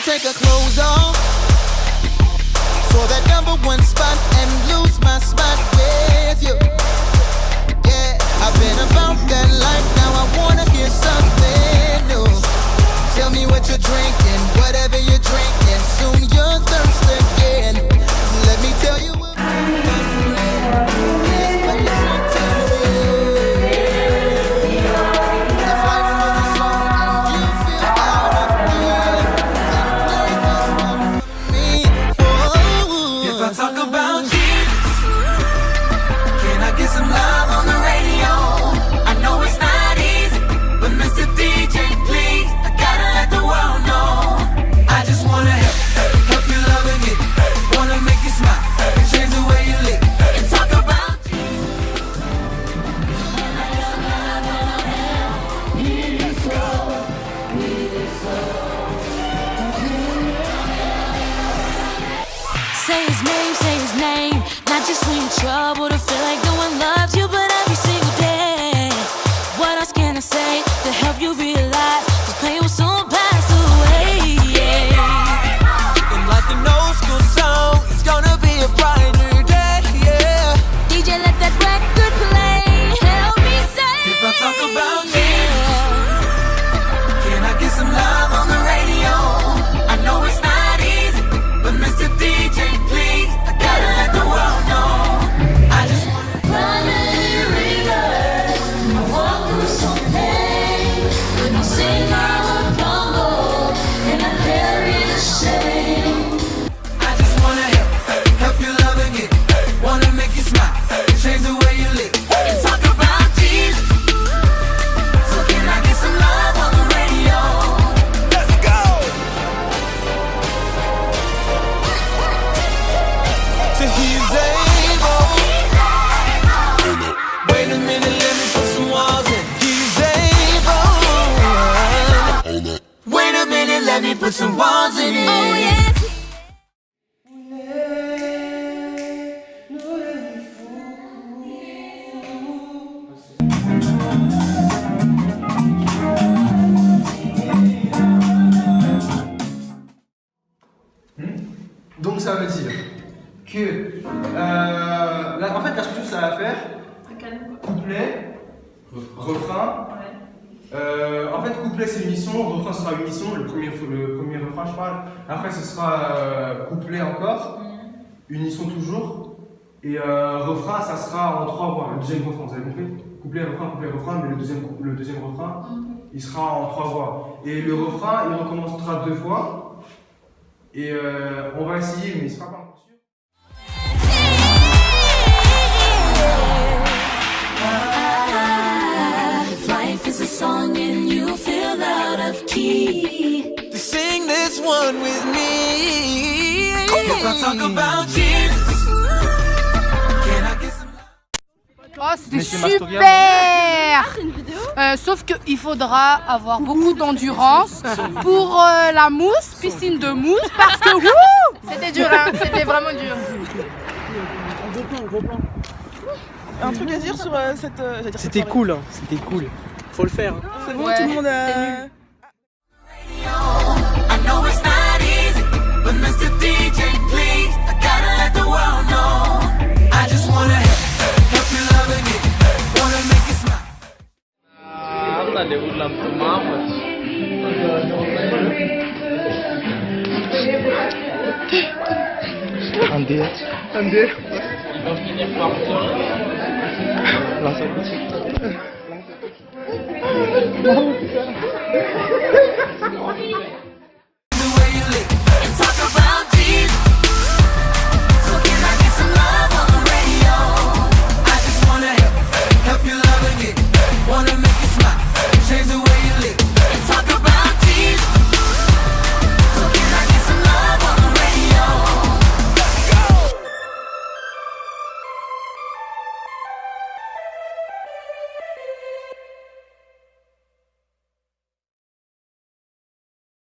take her clothes off for that number one spot and lose my spot with you. Yeah, I've been about that life, now I wanna hear something new. Tell me what you're drinking, whatever you're drinking, soon you're thirsty again. Let me tell you what say his name. Not just when you're in trouble to feel like no one loves you, but every single day. What else can I say to help you realize this pain will soon pass away? Yeah. and like an old school song, it's gonna be a brighter day. Yeah. DJ, let that record play. Help me say. If I talk about you, can I get some love on the radio? I know it's not easy, but Mr. DJ, please, I gotta let the world know. I just wanna Primary readers, I walk through some pain. When I sing, I will crumble, and I carry the shame. I just wanna help you love again. Wanna make you smile, change the way you live, and talk about Jesus. So can I get some love on the radio? Let's go. So he's able. Wait a minute, let me put some walls in. He's able. Wait a minute, let me put some walls in it. Oh yes. Donc ça veut dire que là, en fait la structure ça va faire couplet, refrain. En fait couplet c'est unisson, refrain sera unisson, le premier refrain je parle. Après ce sera couplet encore, unisson toujours. Et refrain ça sera en 3 voix, le deuxième refrain, vous avez compris? Couplet, refrain, mais le deuxième refrain il sera en 3 voix. Et le refrain il recommencera 2 fois. Et on va essayer, mais il sera pas encore sûr. Life is a song and you feel out of key. Sing this one with me. If I talk about Jesus, can I get some? Oh, c'était super! Sauf qu'il faudra avoir beaucoup d'endurance pour la mousse, piscine de mousse, parce que wouh, c'était dur, hein, c'était vraiment dur. Un truc à dire sur cette. C'était cool, hein. C'était cool. Faut le faire. Hein. C'est bon, Ouais, tout le monde a. I know it's not easy, but Mr. DJ, please, I gotta let the world know. I just wanna help you love again, wanna make you smile. Un dé. Il va finir par toi. Là, c'est